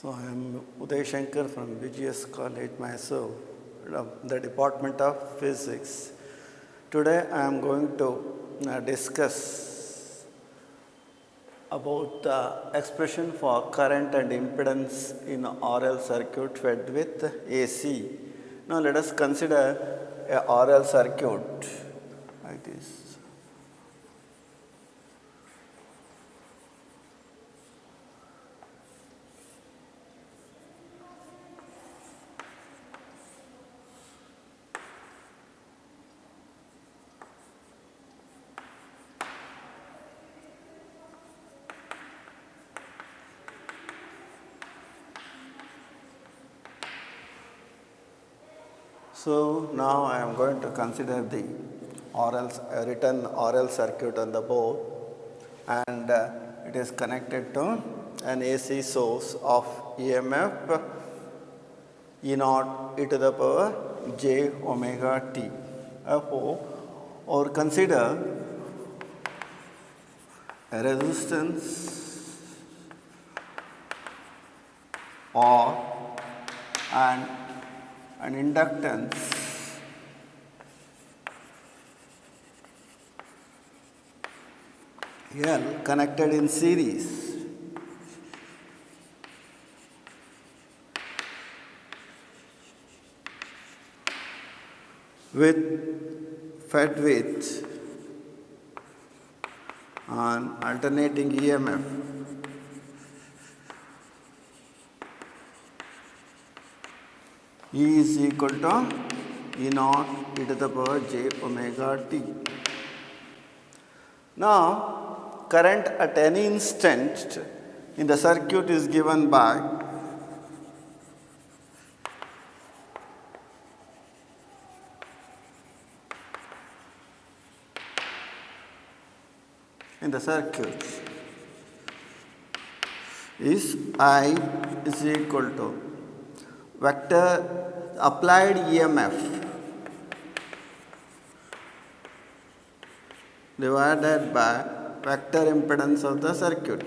So I am Uday Shankar from BGS College, Mysore, the Department of Physics. Today I am going to discuss about the expression for current and impedance in RL circuit fed with AC. Now let us consider a RL circuit like this. So now I am going to consider the written RL circuit on the board, and it is connected to an AC source of EMF E naught e to the power j omega t. Therefore, or consider a resistance or an inductance L connected in series fed with an alternating EMF E is equal to E naught e to the power j omega t. Now, current at any instant in the circuit is given by in the circuit is I is equal to vector applied EMF divided by vector impedance of the circuit.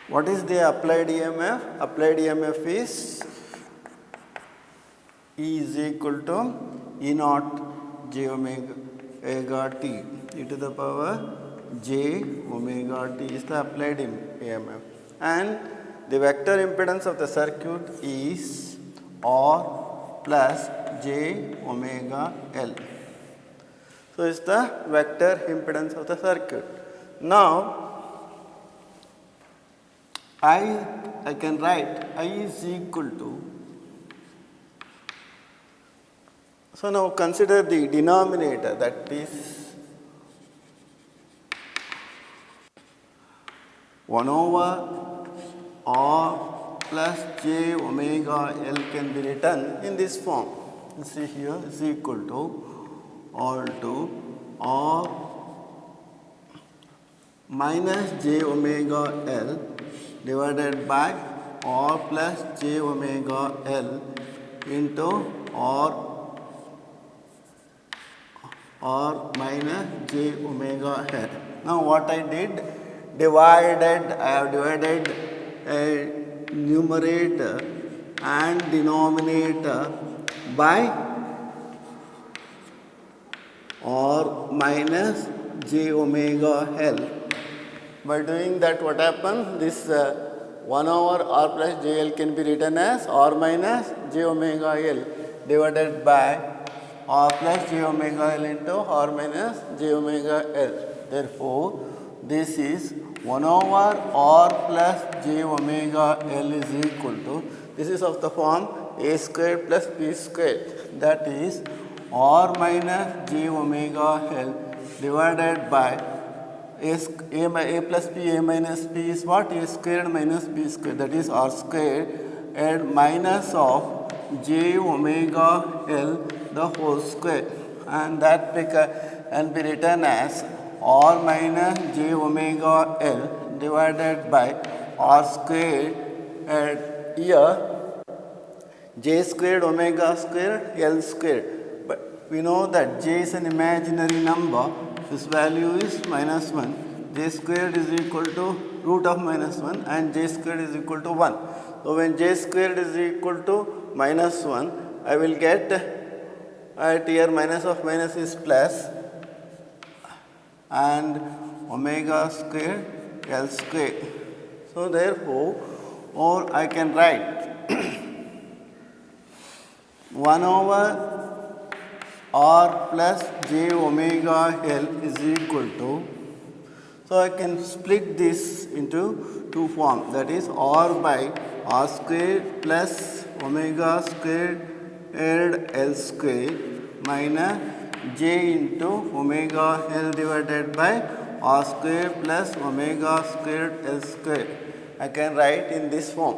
What is the applied EMF? Applied EMF is E is equal to E naught j omega t e to the power j omega t is the applied EMF, and the vector impedance of the circuit is R plus j omega L. So it's the vector impedance of the circuit. Now I can write I is equal to, so now consider the denominator, that is 1 over R plus j omega L can be written in this form. You see here is equal to R to R minus j omega L divided by R plus j omega L into R minus j omega L. Now what I did, I have divided a numerator and denominator by R minus j omega L. By doing that, what happens? This 1 over R plus j L can be written as R minus j omega L divided by R plus j omega L into R minus j omega L. Therefore, this is 1 over R plus j omega L is equal to, this is of the form A squared plus B squared, that is R minus j omega L divided by A plus B, A minus B is what? A squared minus B squared, that is R squared, and minus of j omega L the whole square, and that can be written as R minus j omega L divided by R squared, and here j squared omega squared L squared, but we know that j is an imaginary number. This value is minus 1. J squared is equal to root of minus 1 and j squared is equal to 1. So when j squared is equal to minus 1, I will get at here minus of minus is plus and omega square L square. So therefore, or I can write 1 over r plus j omega L is equal to, so I can split this into two forms, that is r by r square plus omega squared L square minus j into omega L divided by r square plus omega squared L square. I can write in this form.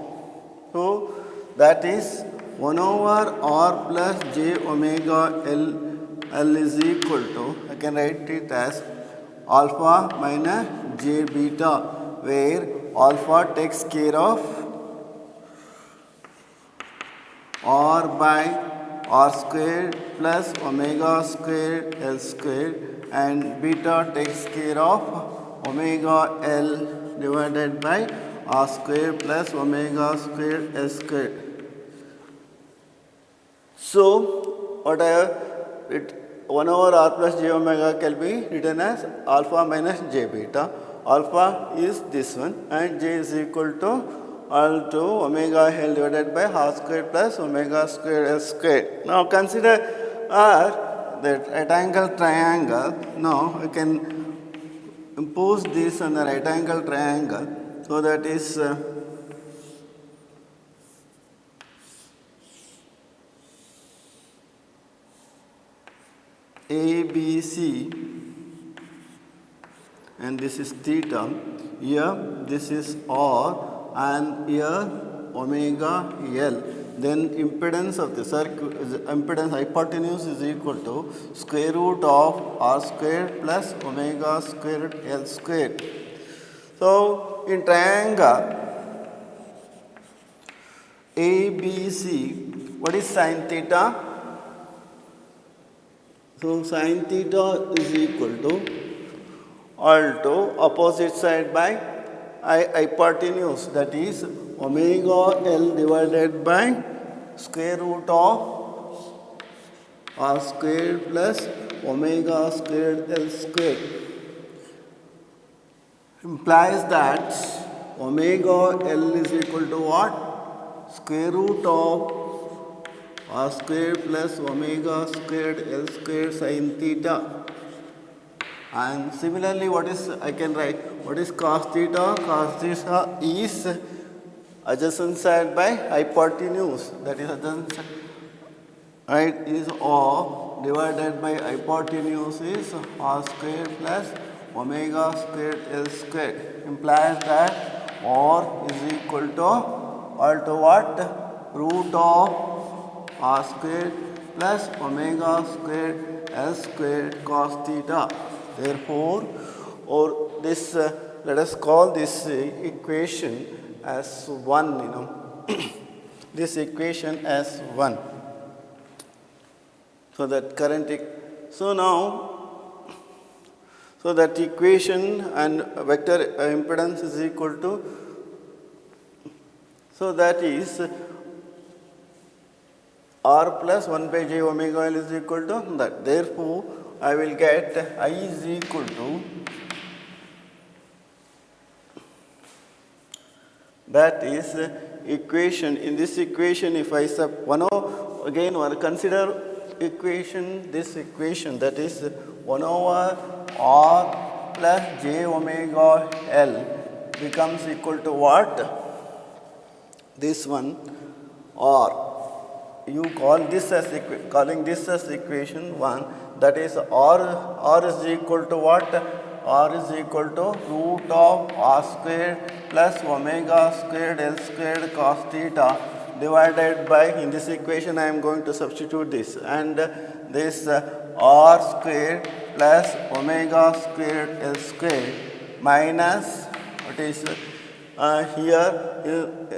So that is 1 over r plus j omega L is equal to, I can write it as alpha minus j beta, where alpha takes care of r by r squared plus omega squared L squared and beta takes care of omega L divided by r squared plus omega squared S squared. So what I have it 1 over r plus j omega can be written as alpha minus j beta. Alpha is this one and j is equal to all to omega L divided by r squared plus omega squared S squared. Now consider R, that right angle triangle. Now I can impose this on the right angle triangle. So that is ABC and this is theta. Here this is R and here omega L. Then impedance of the circuit, impedance hypotenuse is equal to square root of r squared plus omega squared L squared. So in triangle ABC, what is sin theta? So sin theta is equal to all to opposite side by hypotenuse, that is omega L divided by square root of r squared plus omega squared L squared. Implies that omega L is equal to what? Square root of r squared plus omega squared L squared sin theta. And similarly, what is, I can write, what is cos theta? Cos theta is adjacent side by hypotenuse, that is adjacent side, right, is r divided by hypotenuse is r squared plus omega squared L squared. Implies that r is equal to all to what? Root of r squared plus omega squared L squared cos theta. Therefore, or this let us call this equation as 1, this equation as 1. So that current, so now, so that equation and vector impedance is equal to, so that is r plus 1 by j omega L is equal to that. Therefore, I will get I is equal to, that is equation. In this equation, if I again consider equation, this equation, that is 1 over r plus j omega L becomes equal to what? This one, r. You call this as calling this as equation 1, that is r is equal to what? R is equal to root of r squared plus omega squared L squared cos theta divided by, in this equation I am going to substitute this, and this r squared plus omega squared L squared minus what is here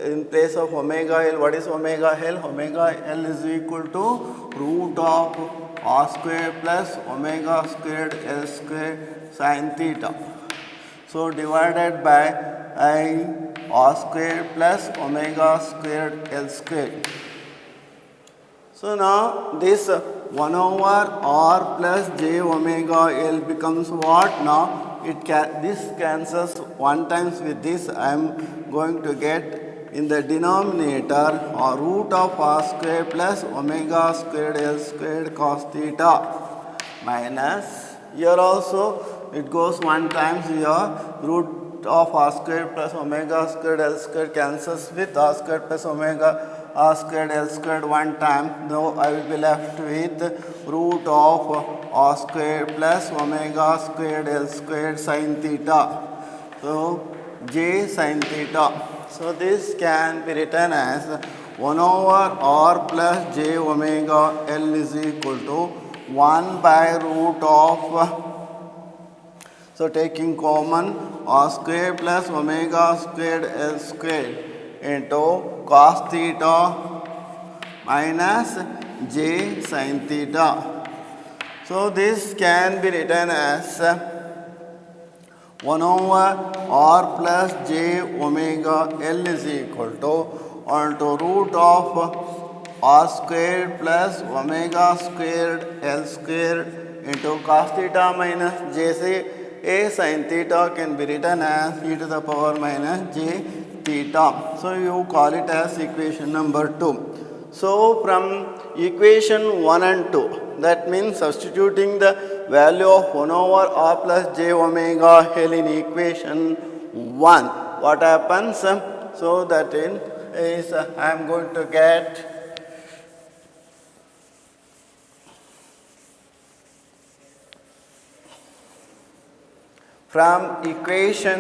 in place of omega L, what is omega L? Omega L is equal to root of r square plus omega squared L square sin theta. So divided by I r square plus omega squared L square. So now this 1 over r plus j omega L becomes what? Now this cancels 1 times with this. I am going to get in the denominator or root of r square plus omega squared L squared cos theta minus here also it goes 1 times here root of r squared plus omega squared L squared cancels with r squared plus omega r squared L squared 1 time. Now I will be left with root of r squared plus omega squared L squared sin theta. So j sin theta. So this can be written as 1 over r plus j omega L is equal to 1 by root of, so taking common r squared plus omega squared L squared into cos theta minus j sin theta. So this can be written as 1 over r plus j omega L is equal to onto root of r squared plus omega squared L squared into cos theta minus j a sin theta can be written as e to the power minus j theta. So you call it as equation number 2. So from equation 1 and 2, that means substituting the value of 1 over r plus j omega L in equation 1, what happens? So that is I am going to get from equation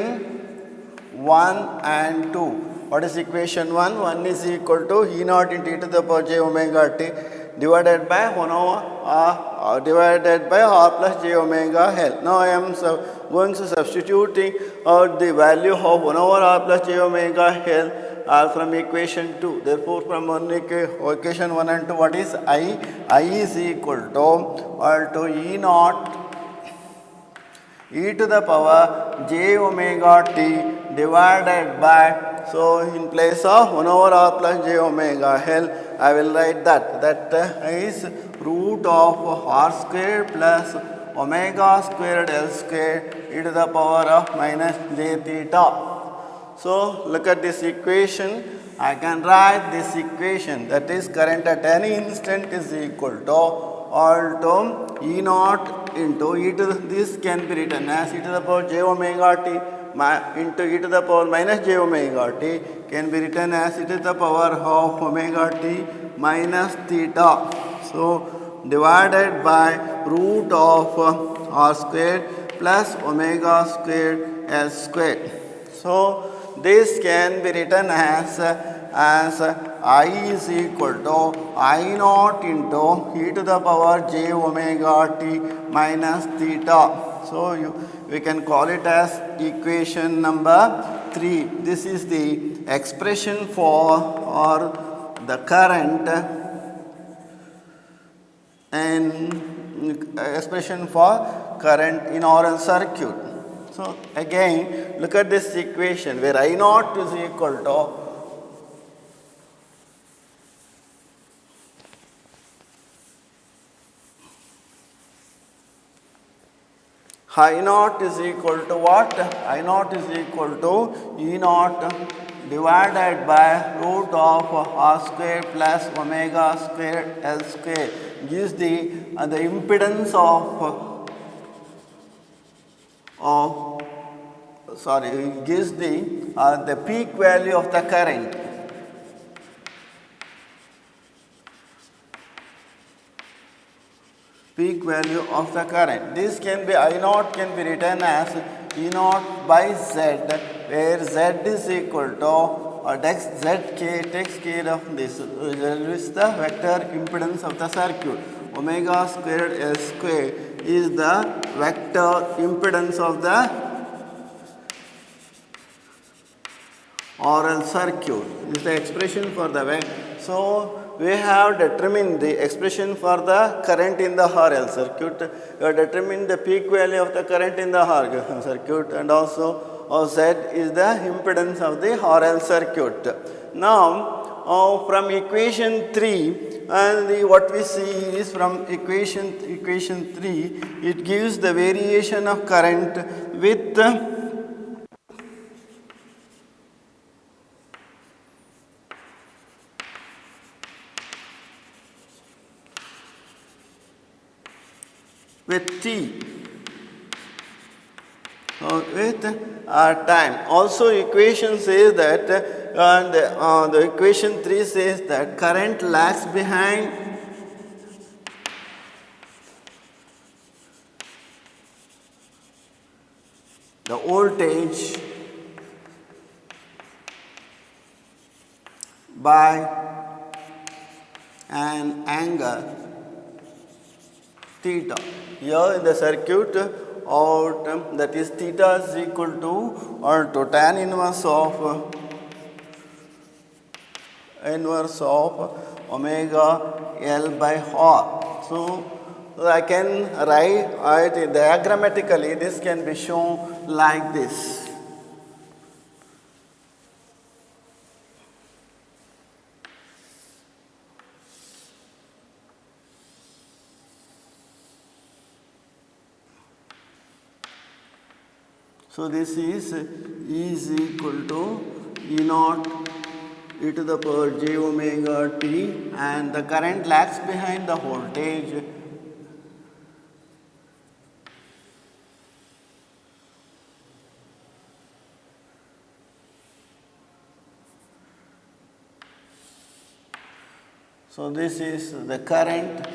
1 and 2. What is equation 1? 1 is equal to E naught into e to the power j omega t divided by 1 over divided by r plus j omega L. Now I am going to substituting out the value of 1 over r plus j omega L from equation 2. Therefore, from equation 1 and 2, what is I? I is equal to E naught e to the power j omega t divided by, so in place of 1 over r plus j omega L, I will write that is root of r square plus omega squared L square e to the power of minus j theta. So look at this equation. I can write this equation, that is current at any instant is equal to E naught into e to this can be written as e to the power j omega t into e to the power minus j omega t can be written as e to the power of omega t minus theta. So divided by root of r squared plus omega squared s squared. So this can be written as I is equal to I naught into e to the power j omega t minus theta. So we can call it as equation number 3. This is the expression for or the current and expression for current in RL circuit. So again look at this equation where I naught is equal to I naught is equal to what? I naught is equal to E naught divided by root of r square plus omega square L square gives the impedance gives the peak value of the current. Peak value of the current. This can be I naught can be written as E naught by Z, where Z is equal to Z takes care of this. There is the vector impedance of the circuit. Omega squared S square is the vector impedance of the RL circuit. This is the expression for the way. So we have determined the expression for the current in the RL circuit. We have determined the peak value of the current in the RL circuit, and also Z is the impedance of the RL circuit. Now from equation 3, and what we see is from equation 3, it gives the variation of current with t with time. Also equation says that the equation 3 says that current lags behind the voltage by an angle theta. Here in the circuit, that is theta is equal to tan inverse of omega L by R. So I can write it diagrammatically. This can be shown like this. So this is equal to E naught e to the power j omega t, and the current lags behind the voltage. So this is the current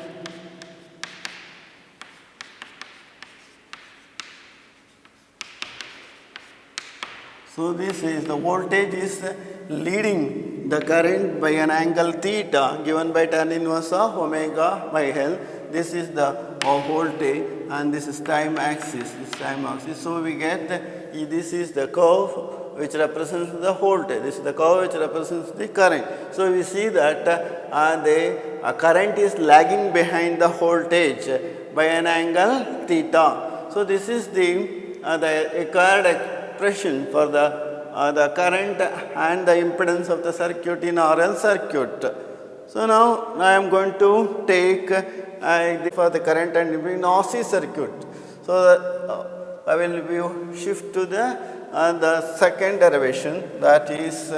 So this is the voltage is leading the current by an angle theta given by tan inverse of omega by L. This is the voltage, and this is time axis. So we get this is the curve which represents the voltage. This is the curve which represents the current. So we see that the current is lagging behind the voltage by an angle theta. So this is the required expression for the current and the impedance of the circuit in RL circuit. So now I am going to take for the current and in RC circuit. So I will shift to the second derivation, that is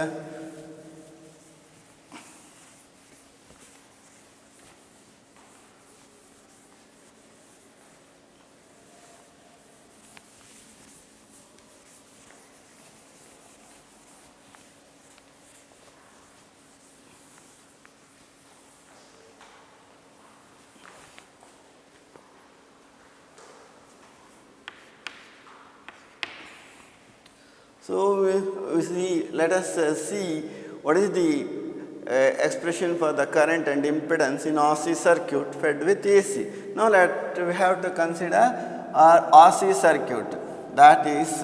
let us see what is the expression for the current and impedance in RC circuit fed with AC. Now we have to consider our RC circuit, that is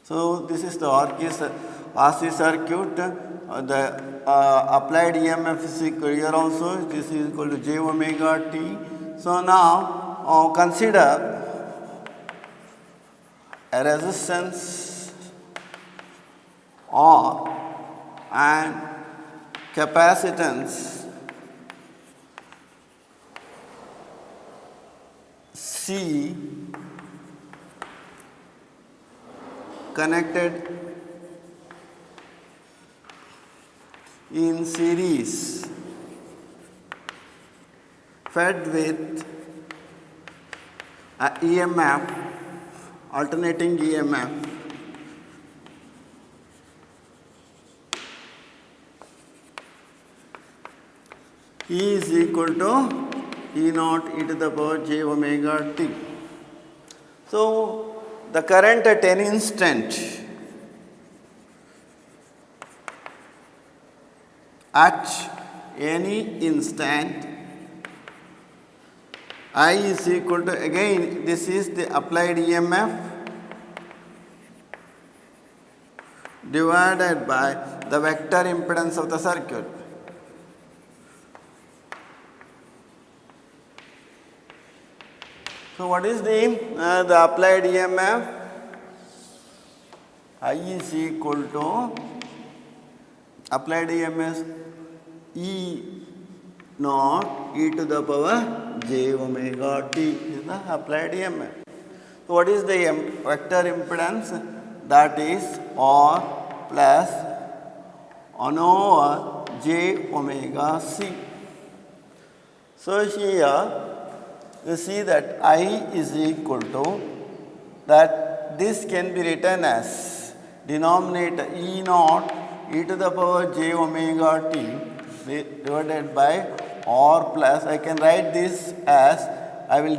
so this is the RC circuit. The applied EMF is equal here also. This is equal to j omega t. So now consider a resistance R and capacitance C connected in series, fed with a EMF, alternating EMF E is equal to E naught e to the power j omega t. So the current at any instant I is equal to, again this is the applied EMF divided by the vector impedance of the circuit. So what is the applied EMF? I is equal to applied EMF E naught e to the power j omega t is the applied EMF. So what is the vector impedance? That is R plus 1 over j omega c. So here you see that I is equal to, that this can be written as denominator E naught e to the power j omega t divided by R plus, I can write this as, I will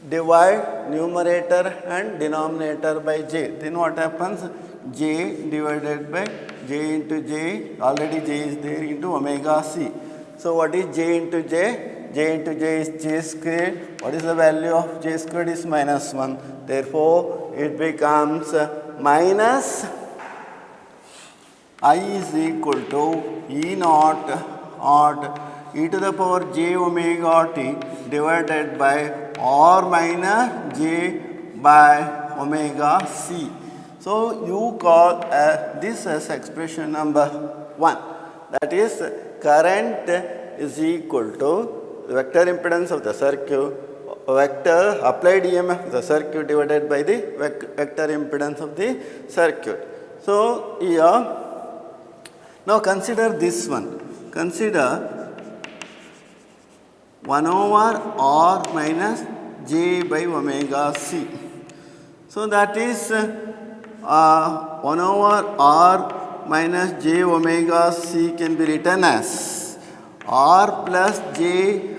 divide numerator and denominator by j. Then what happens? J divided by j into j, already j is there, into omega c. So what is j into j? J into j is j squared. What is the value of j squared? Is minus 1. Therefore, it becomes minus I is equal to E naught e to the power j omega t divided by R minus j by omega c. So you call this as expression number 1. That is, current is equal to vector impedance of the circuit, vector applied EMF of the circuit divided by the vector impedance of the circuit. So here, now consider this one. Consider 1 over R minus j by omega c. So that is 1 over R minus j omega c can be written as R plus j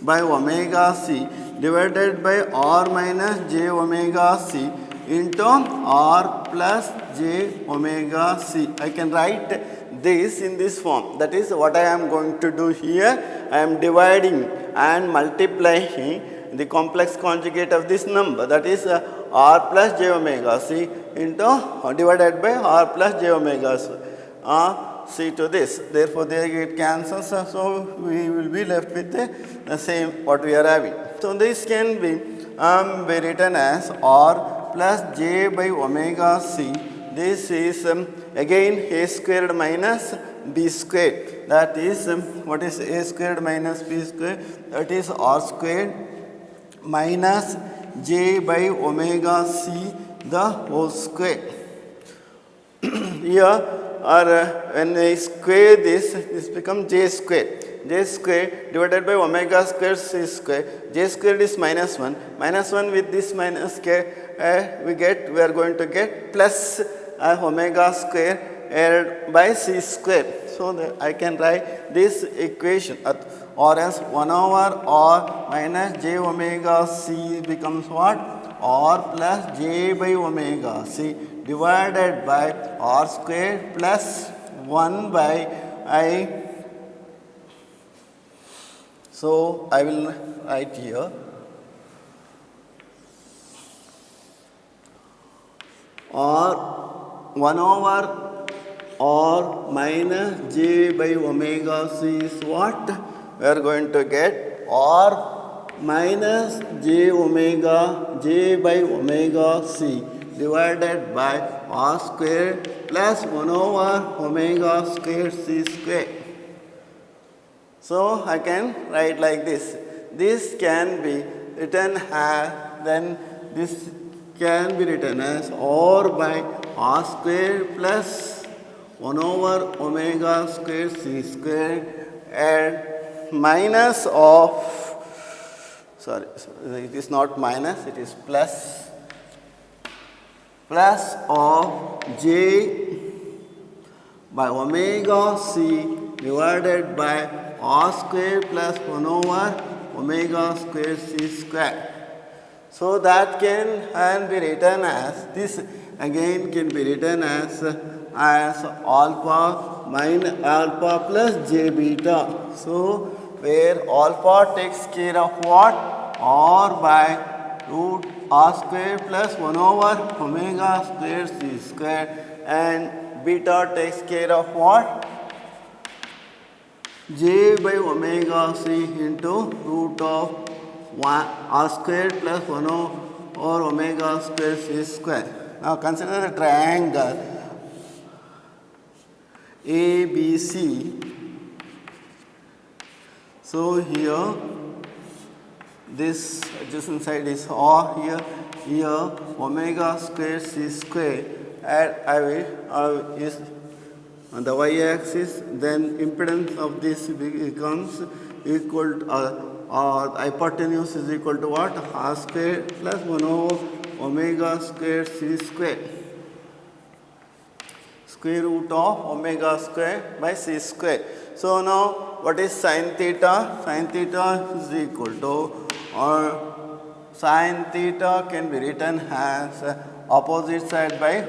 by omega c divided by R minus j omega c into R plus j omega c. I can write this in this form. That is what I am going to do here. I am dividing and multiplying the complex conjugate of this number, that is R plus j omega c into divided by R plus j omega c to this. Therefore, they get cancels, so we will be left with the same what we are having. So this can be written as R plus j by omega c. This is again a squared minus b squared. That is what is a squared minus b squared? That is R squared minus j by omega c the whole square. Here, when I square this becomes j square. J square divided by omega square c square. J squared is minus 1. Minus 1 with this minus k, we are going to get plus omega square by c square. So I can write this equation, or as 1 over R minus j omega c becomes what? R plus j by omega c divided by R square plus 1 by I. So I will write here R 1 over R minus j by omega c is what? We are going to get R minus j by omega c divided by R square plus 1 over omega square c square. So I can write like this. This can be written as, then this can be written as R by R square plus 1 over omega square c square and minus of, sorry, it is not minus, it is plus of j by omega c divided by R square plus 1 over omega square c square. So that can be written as, this again can be written as alpha minus alpha plus j beta. So where alpha takes care of what? R by root r square plus 1 over omega square c square, and beta takes care of what? J by omega c into root of 1 r square plus 1 over omega square c square. Now consider the triangle ABC. So here this adjacent side is R here omega square c square, and I will is on the y-axis, then impedance of this becomes equal to hypotenuse is equal to what? R square plus 1 over omega square c square, square root of omega square by c square. So now what is sin theta? Sin theta is equal to, or sin theta can be written as opposite side by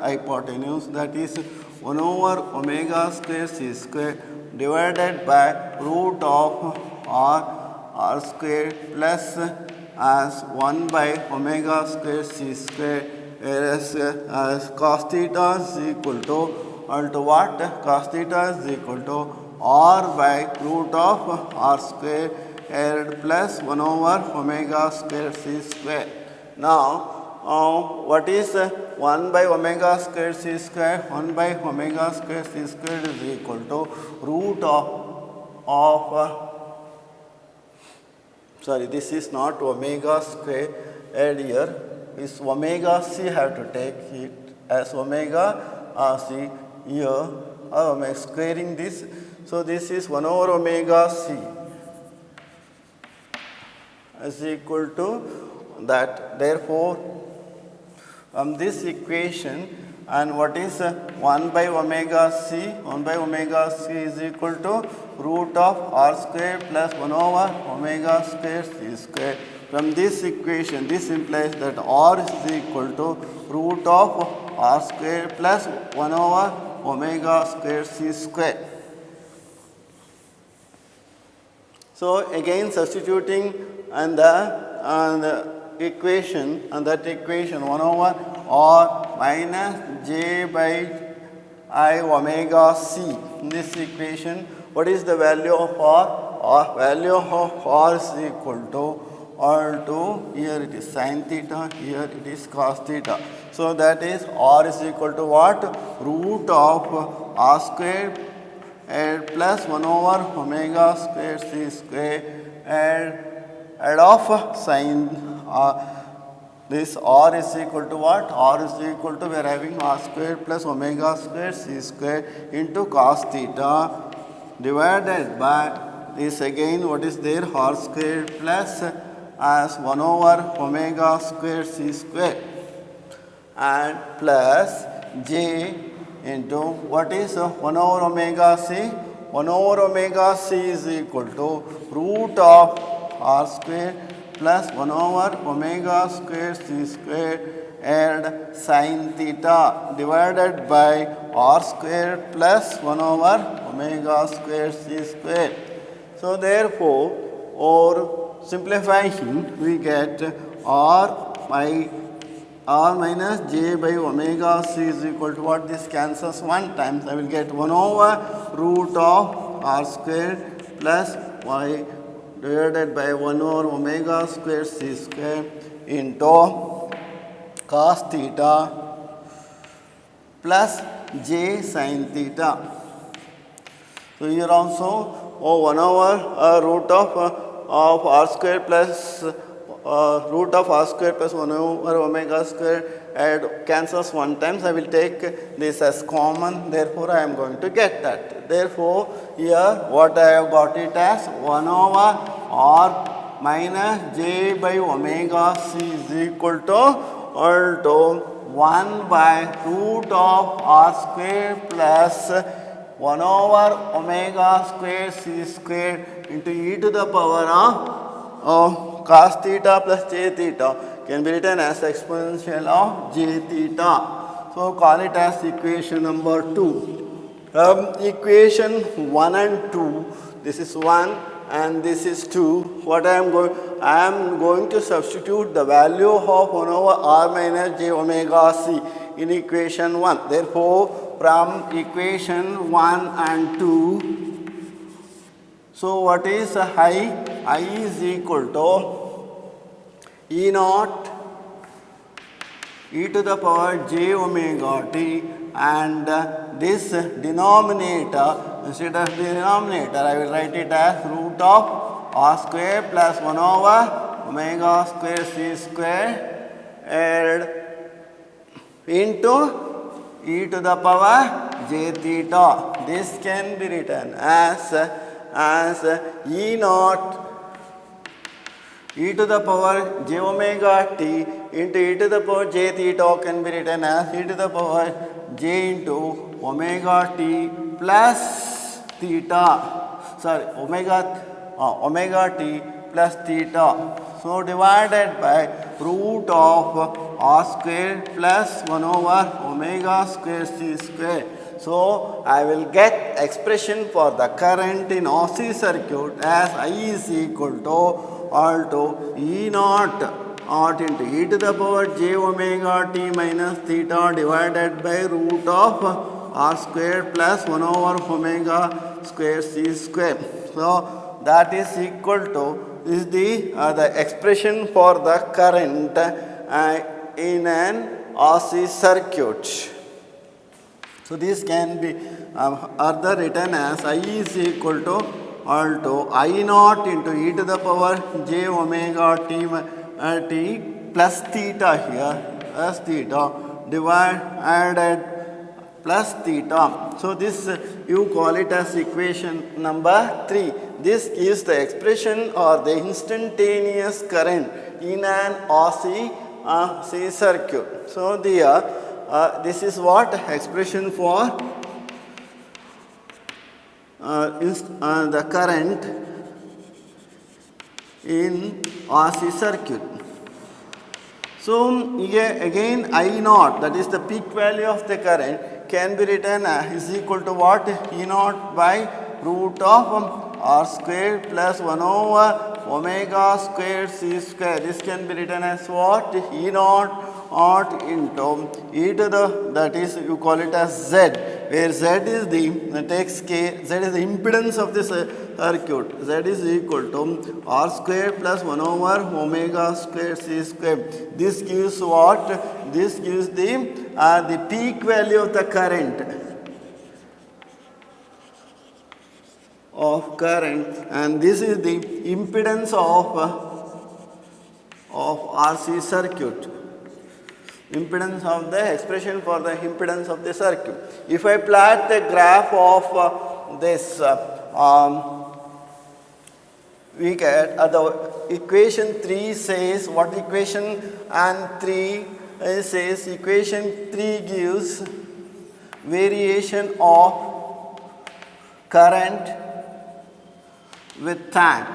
hypotenuse, that is 1 over omega square c square divided by root of r square plus as 1 by omega square c square, whereas cos theta is equal to what? Cos theta is equal to r by root of r square plus 1 over omega square c square. Now what is 1 by omega square c square? 1 by omega square c square is equal to root of sorry, this is not omega square here, is omega c, have to take it as omega c here, I'm squaring this, so this is 1 over omega c is equal to that. Therefore, from this equation, and what is 1 by omega c? 1 by omega c is equal to root of r square plus 1 over omega square c square. From this equation, this implies that r is equal to root of r square plus 1 over omega square c square. So again substituting and the equation, and that equation 1 over r minus j by I omega c. In this equation, what is the value of r? Value of r is equal to r2, here it is sin theta, here it is cos theta. So that is r is equal to what? Root of r square and plus 1 over omega square c square, and add off sin this r is equal to what? R is equal to, we are having r square plus omega square c square into cos theta divided by this again, what is there? R square plus as 1 over omega square c square, and plus j into what is 1 over omega c? 1 over omega c is equal to root of r square plus 1 over omega square c square and sin theta divided by r square plus 1 over omega square c square. So therefore, or simplifying, we get r minus j by omega c is equal to what? This cancels 1 times. I will get 1 over root of r square plus y divided by 1 over omega square c square into cos theta plus j sin theta. So here also 1 over root of r square plus root of r square plus 1 over omega square and cancels 1 times. I will take this as common, therefore I am going to get that. Therefore here what I have got it as 1 over r minus j by omega c is equal to 1 by root of r square plus 1 over omega square c square into e to the power of cos theta plus j theta can be written as exponential of j theta. So call it as equation number 2. Equation 1 and 2, this is 1 and this is 2. What I am going to substitute the value of 1 over r minus j omega c in equation 1. Therefore, from equation 1 and 2, so what is I? I is equal to E naught e to the power j omega t, and this denominator, instead of denominator I will write it as root of r square plus 1 over omega square c square into e to the power j theta. This can be written as E naught e to the power j omega t into e to the power j theta can be written as e to the power j into omega t plus theta, sorry, omega t plus theta. So divided by root of r square plus 1 over omega square c square. So I will get expression for the current in RC circuit as I is equal to E naught into e to the power j omega t minus theta divided by root of r square plus 1 over omega square c square. So that is equal to is the expression for the current in an RC circuit. So this can be further written as I is equal to I naught into e to the power j omega t plus theta here, plus theta divided plus theta. So this you call it as equation number 3. This is the expression or the instantaneous current in an RC circuit. So this is what expression for the current in RC circuit. So here again I naught, that is the peak value of the current, can be written is equal to what? E naught by root of r square plus 1 over omega square c square. This can be written as what? E naught into e to the, that is you call it as z, where z is the z is the impedance of this circuit. Z is equal to r square plus 1 over omega square c square. This gives what? This gives the peak value of the current and this is the impedance of RC circuit. Impedance of the expression for the impedance of the circuit. If I plot the graph of this, we get the equation 3 says what? Equation and 3 says equation 3 gives variation of current with time.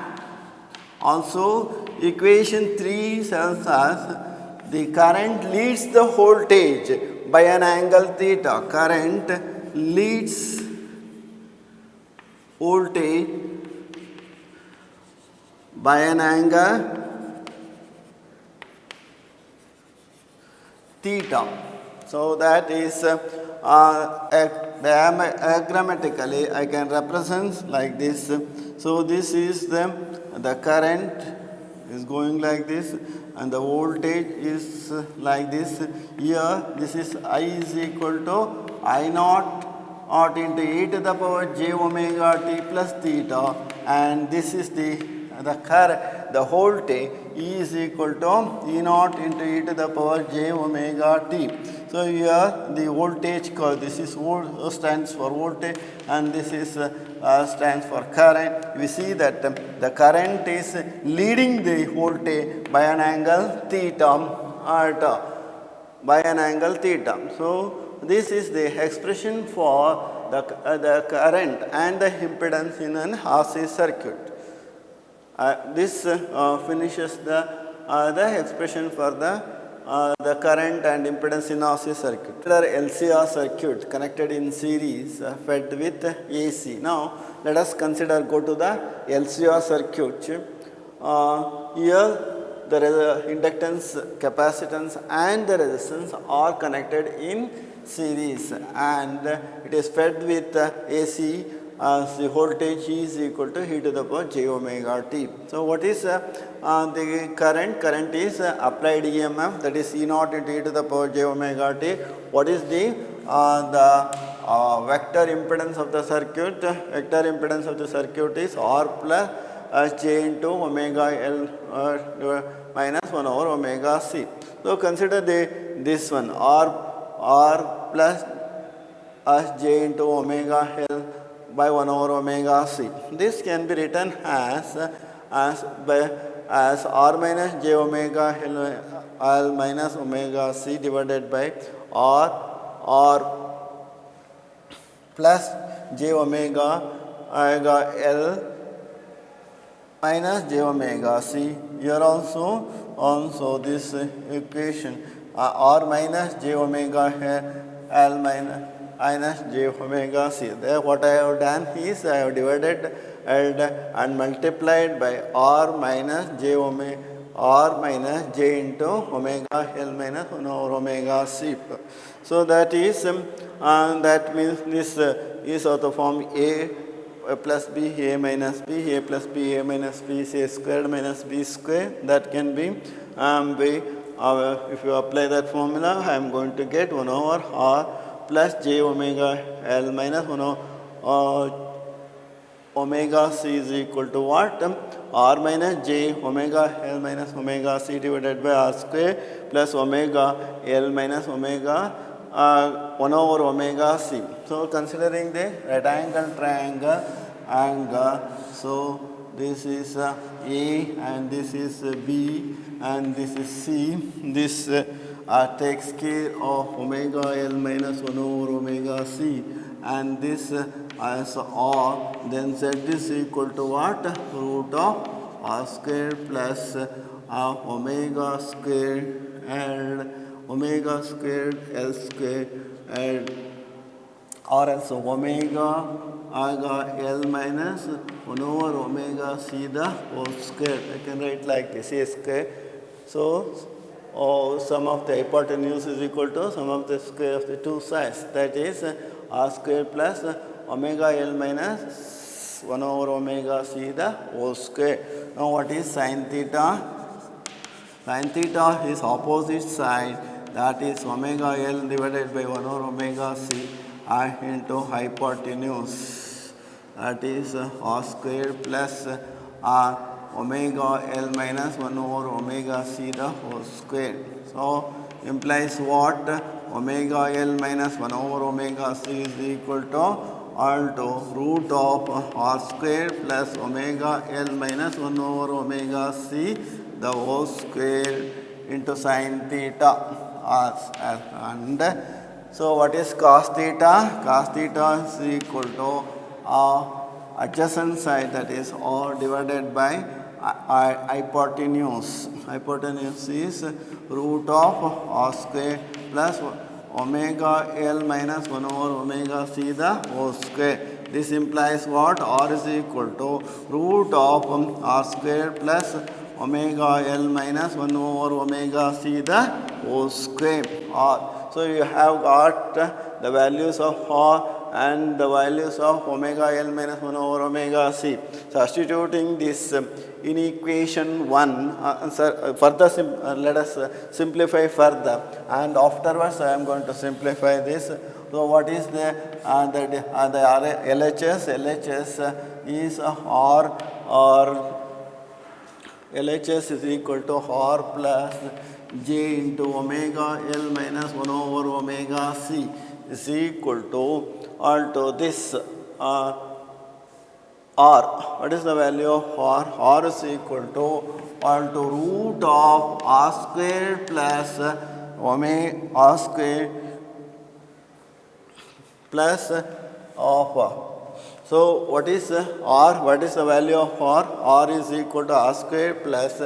Also equation 3 tells us the current leads the voltage by an angle theta. Current leads voltage by an angle theta. So that is grammatically I can represent like this. So this is the current is going like this and the voltage is like this. Here this is I is equal to I naught into e to the power j omega t plus theta, and this is the voltage E is equal to E naught into e to the power j omega t. So here the voltage curve, this is stands for voltage and this is stands for current. We see that the current is leading the voltage by an angle theta, by an angle theta. So this is the expression for the current and the impedance in an RC circuit. This finishes the expression for the the current and impedance in RC circuit. There are LCR circuit connected in series fed with AC. Now let us consider, go to the LCR circuit. Here the inductance, capacitance and the resistance are connected in series, and it is fed with AC. The voltage is equal to e to the power j omega t. So what is the current? Current is applied EMF, that is E naught into e to the power j omega t. What is the vector impedance of the circuit? Vector impedance of the circuit is R plus j into omega L minus 1 over omega c. So consider this one, R plus j into omega L by 1 over omega c. This can be written as R minus j omega L minus omega c divided by R plus j omega L minus j omega c. Here also this equation R minus j omega L minus j omega c. There what I have done is I have divided and multiplied by R minus j into omega L minus 1 over omega c. So that is that means this is of the form A plus B, A minus B, A plus B, A minus B, A squared minus B square. That can be if you apply that formula, I am going to get 1 over R plus j omega L minus 1 over omega c is equal to what? R minus j omega L minus omega c divided by R square plus omega L minus omega 1 over omega c. So considering the right angle triangle angle, so this is A and this is B and this is C. This takes care of omega L minus 1 over omega c, and this as R, then Z is equal to what? Root of R square plus omega squared and omega squared L squared and or else omega L minus 1 over omega c the whole square. I can write like this, A square. So sum of the hypotenuse is equal to sum of the square of the two sides, that is R square plus omega L minus 1 over omega c the whole square. Now what is sin theta? Sin theta is opposite side, that is omega L divided by 1 over omega c into hypotenuse, that is R square plus omega L minus 1 over omega c the whole square. So implies what? Omega L minus 1 over omega c is equal to root of R square plus omega L minus 1 over omega c the whole square into sin theta. And so what is cos theta? Cos theta is equal to adjacent side, that is R divided by hypotenuse. Hypotenuse is root of R square plus omega L minus 1 over omega c the whole square. This implies what? R is equal to root of R square plus omega L minus 1 over omega c the whole square. So you have got the values of R and the values of omega L minus 1 over omega c. Substituting this in equation 1, further let us simplify further, and afterwards I am going to simplify this. So what is the LHS? LHS is R, or LHS is equal to R plus j into omega L minus 1 over omega c is equal to this R. What is the value of R? R is equal to root of R square plus omega R square plus of. So what is R? What is the value of R? R is equal to R square plus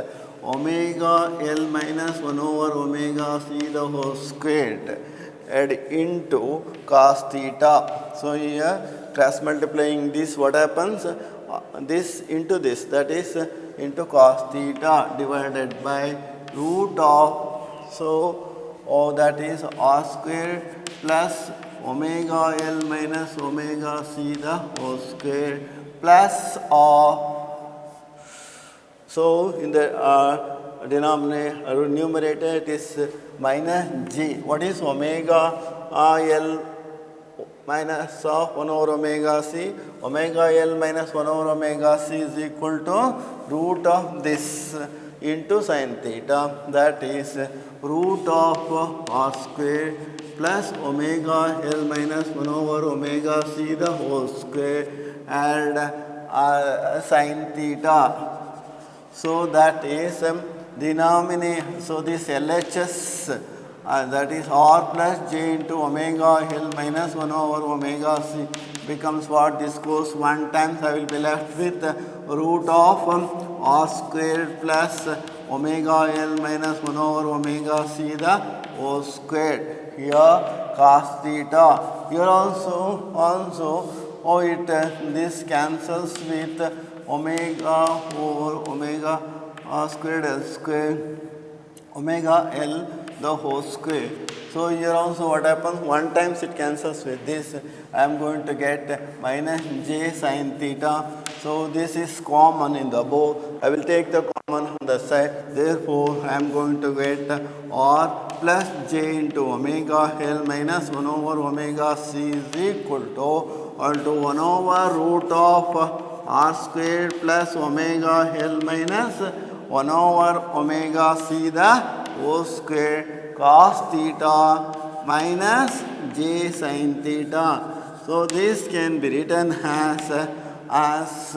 omega L minus 1 over omega C the whole squared and into cos theta. So here cross multiplying this, what happens? This into this, that is into cos theta divided by root of, so that is r squared plus omega L minus omega C the whole square plus so in the denominator numerator it is minus g. What is omega L minus of 1 over omega C? Omega L minus 1 over omega C is equal to root of this into sin theta, that is root of r square plus omega L minus 1 over omega C the whole square and sin theta. So that is denominator. So this LHS that is r plus j into omega L minus 1 over omega C becomes what? This goes 1 times. I will be left with root of r squared plus omega L minus 1 over omega C the whole squared. Here cos theta. Here also this cancels with omega over omega r squared L squared omega L the whole square. So here also what happens? 1 times it cancels with this. I am going to get minus j sin theta. So this is common in the both. I will take the common on the side. Therefore I am going to get r plus j into omega L minus 1 over omega C is equal to 1 over root of r squared plus omega L minus 1 over omega C the whole square cos theta minus j sin theta. So this can be written as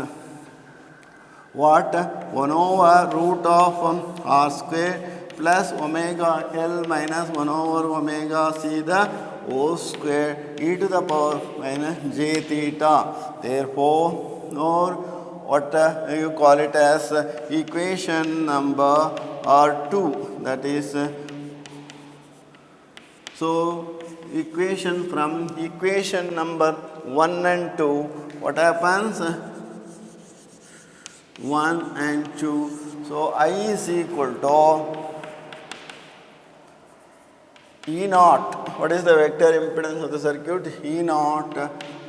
what? 1 over root of r square plus omega L minus 1 over omega C the whole square e to the power minus j theta. Therefore, or what you call it as equation number 2, that is so equation from equation number 1 and 2, what happens? 1 and 2. So I is equal to E naught. What is the vector impedance of the circuit? E naught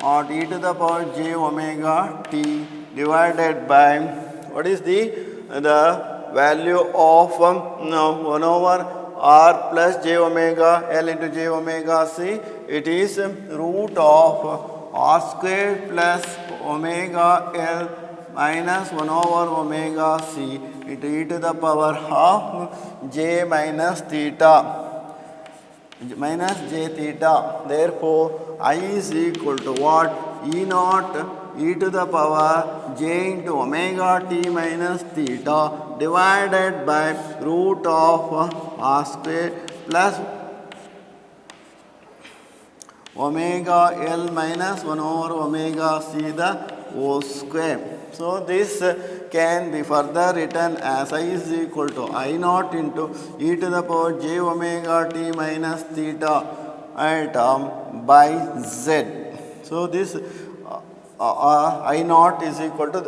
or e to the power j omega t divided by, what is the value of 1 over r plus j omega L into j omega C? It is root of r squared plus omega L minus 1 over omega C into e to the power of j minus theta minus j theta. Therefore, I is equal to what? E naught e to the power j into omega t minus theta divided by root of r square plus omega L minus 1 over omega C the whole square. So this can be further written as I is equal to I naught into e to the power j omega t minus theta by z. So this I naught is equal to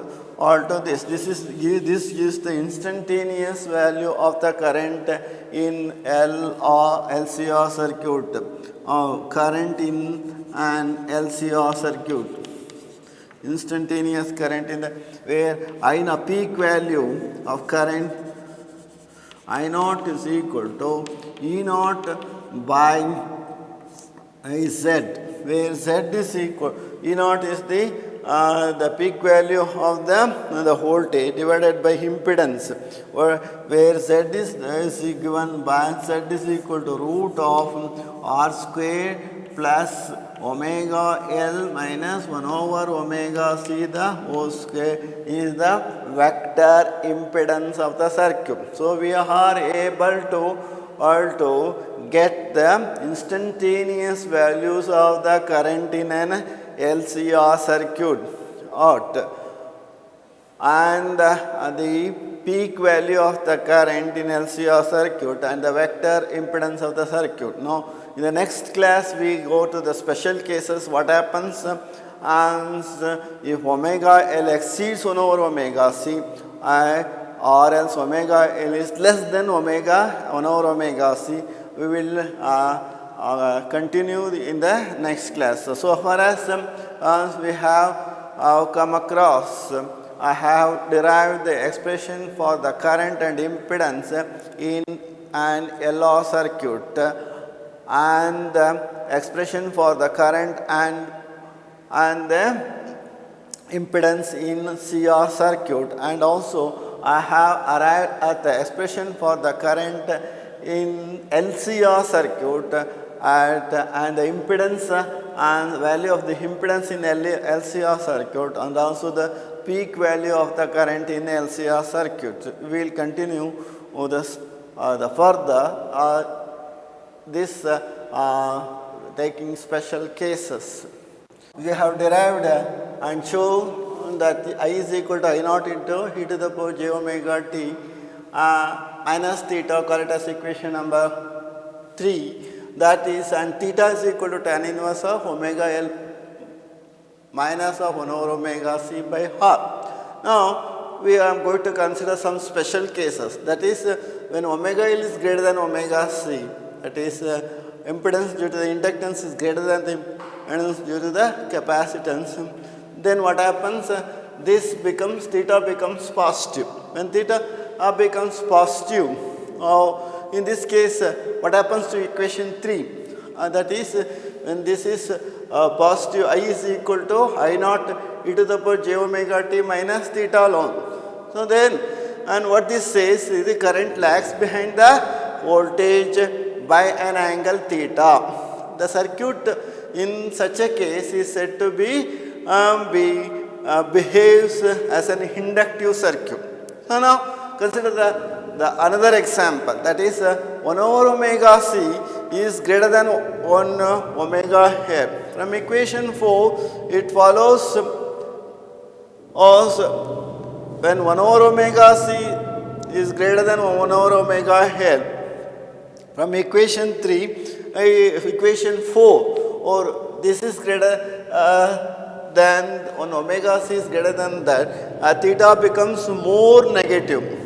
this. This is the instantaneous value of the current in LCR circuit. Current in an LCR circuit. Instantaneous current in the where I peak value of current I naught is equal to E naught by Z, where Z is equal, E naught is the peak value of the voltage divided by impedance, where Z is given by Z is equal to root of R square plus omega L minus 1 over omega C the whole square is the vector impedance of the circuit. So we are able to get the instantaneous values of the current in an LCR circuit out, and the peak value of the current in LCR circuit and the vector impedance of the circuit. Now, in the next class, we go to the special cases. What happens and if omega L exceeds 1 over omega C or else omega L is less than 1 over omega C, we will continue in the next class. So far as we have come across, I have derived the expression for the current and impedance in an LR circuit and the expression for the current and the impedance in CR circuit, and also I have arrived at the expression for the current in LCR circuit and the impedance and value of the impedance in LCR circuit, and also the peak value of the current in LCR circuit. We will continue with this, the further this taking special cases. We have derived and shown that I is equal to I naught into e to the power j omega t minus theta, call it as equation number 3. That is, and theta is equal to tan inverse of omega L minus of 1 over omega C by half. Now, we are going to consider some special cases. That is, when omega L is greater than omega C, that is, impedance due to the inductance is greater than the impedance due to the capacitance, then what happens? This becomes, theta becomes positive. When theta becomes positive, in this case, what happens to equation 3? That is, when this is positive, I is equal to I naught e to the power j omega t minus theta alone. So then, and what this says is the current lags behind the voltage by an angle theta. The circuit in such a case is said to behaves as an inductive circuit. So now consider the another example, that is 1 over omega C is greater than 1 omega L. From equation 4, it follows also when 1 over omega C is greater than 1 over omega L. From equation 3, equation 4, or this is greater than 1 omega C is greater than that, theta becomes more negative.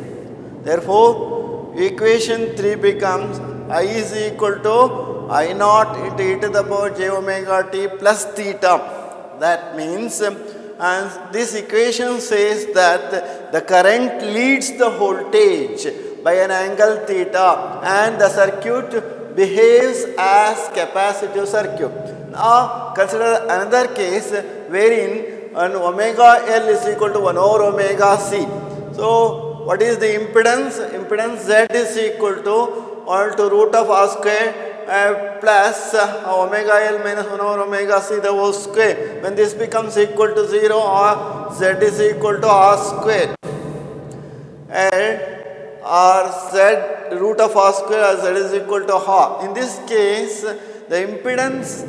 Therefore, equation 3 becomes I is equal to I naught into e to the power j omega t plus theta. That means, and this equation says that the current leads the voltage by an angle theta and the circuit behaves as capacitive circuit. Now, consider another case wherein an omega L is equal to 1 over omega C. So, what is the impedance? Impedance Z is equal to all to root of R square plus omega L minus 1 over omega C the whole square. When this becomes equal to 0, or Z is equal to R square. And R Z root of R square, Z is equal to R. In this case, the impedance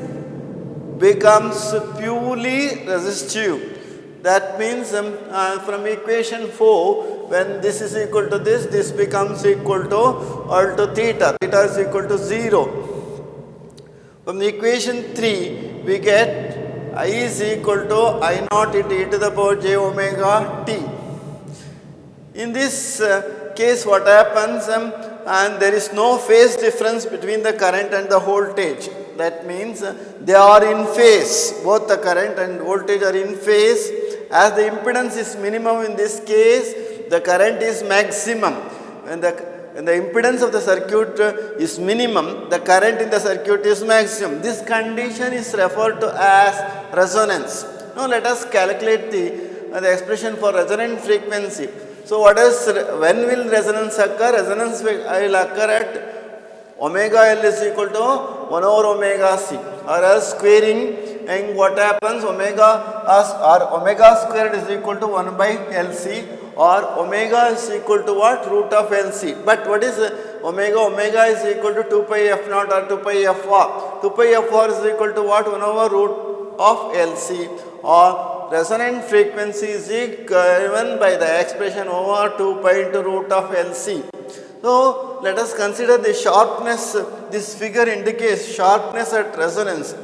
becomes purely resistive. That means from equation 4, when this is equal to this becomes equal to all to theta. Theta is equal to 0. From the equation 3, we get I is equal to I naught into e to the power j omega t. In this case, what happens? And there is no phase difference between the current and the voltage. That means they are in phase. Both the current and voltage are in phase. As the impedance is minimum in this case, the current is maximum. When the impedance of the circuit is minimum, the current in the circuit is maximum. This condition is referred to as resonance. Now let us calculate the expression for resonant frequency. So when will resonance occur? Resonance will occur at omega L is equal to 1 over omega C, or else squaring, and what happens, omega squared is equal to 1 by LC, or omega is equal to what? Root of LC. But what is omega? Omega is equal to 2 pi f naught or 2 pi f r. 2 pi f r is equal to what? 1 over root of LC, or resonant frequency is given by the expression over 2 pi into root of LC. So let us consider the sharpness. This figure indicates sharpness at resonance.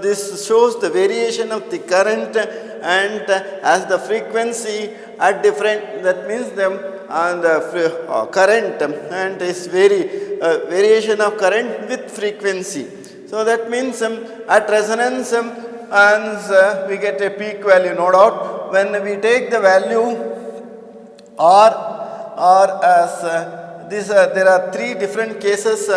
This shows the variation of the current, and as the frequency at different, that means the current and is variation of current with frequency. So that means at resonance and we get a peak value, no doubt. When we take the value R as there are three different cases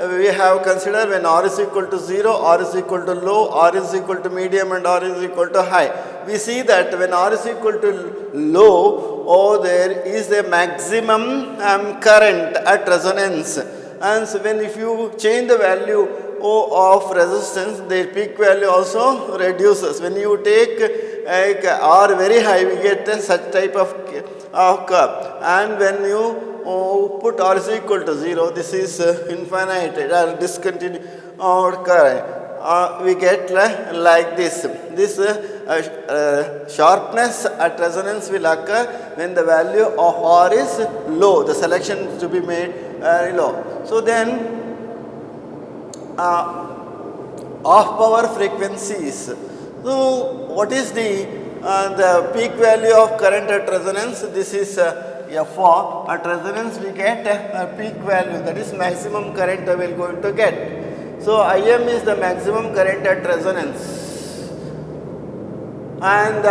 we have considered when R is equal to 0, R is equal to low, R is equal to medium, and R is equal to high. We see that when R is equal to low, there is a maximum current at resonance. And so when if you change the value of resistance, the peak value also reduces. When you take R very high, we get such type of curve. And when you put R is equal to 0, this is infinite or discontinued current. We get like this. This sharpness at resonance will occur when the value of R is low. The selection is to be made very low. So then off power frequencies. So what is the peak value of current at resonance? This is F4. At resonance we get a peak value, that is maximum current we are going to get. So Im is the maximum current at resonance, and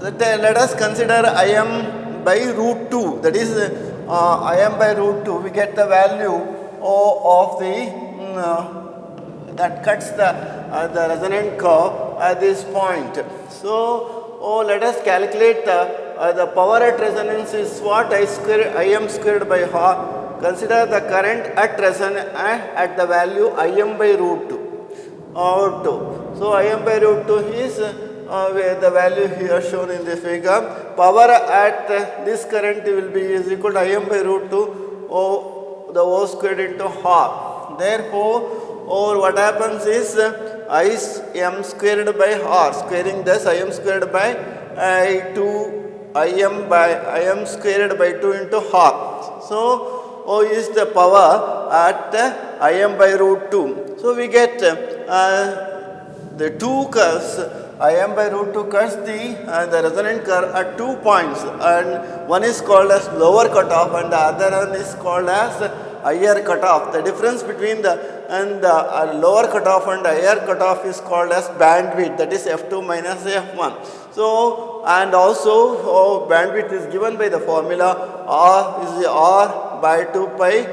let us consider Im by root 2, that is Im by root 2. We get the value of the that cuts the resonant curve at this point. So let us calculate the power at resonance is what? Im squared by R. Consider the current at resonance at the value Im by root 2. So Im by root 2 is the value here shown in the figure. Power at this current will be is equal to Im by root 2 the O squared into R. Therefore, what happens is Im squared by R, squaring this Im squared by 2 Im squared by 2 into R. So O is the power at Im by root 2. So we get the two curves. Im by root 2 cuts the resonant curve at 2 points, and one is called as lower cutoff and the other one is called as higher cutoff. The difference between the lower cutoff and higher cutoff is called as bandwidth, that is F2 minus F1. So and also bandwidth is given by the formula R is R by 2 pi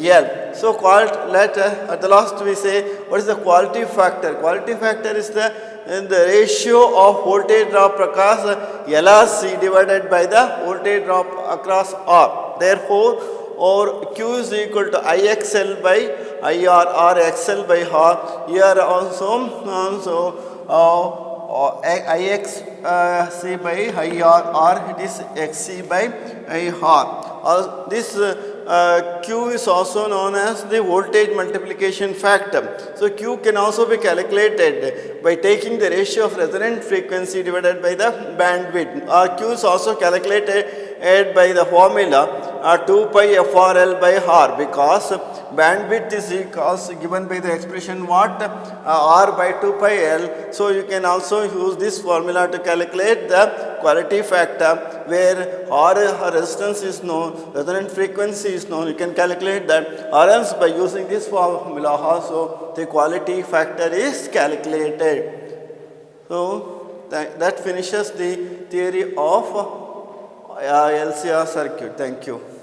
L. So at the last we say what is the quality factor? Quality factor is the ratio of voltage drop across LRC divided by the voltage drop across R. Therefore, Q is equal to IXL by IR or XL by R. Here also IXC by IR or it is XC by IR. This Q is also known as the voltage multiplication factor. So Q can also be calculated by taking the ratio of resonant frequency divided by the bandwidth. Q is also calculated by the formula 2 pi FRL by R, because bandwidth is given by the expression what? R by 2 pi L. So you can also use this formula to calculate the quality factor, where R resistance is known, resonant frequency is known. You can calculate that, or else by using this formula also the quality factor is calculated. So that finishes the theory of LCR circuit. Thank you.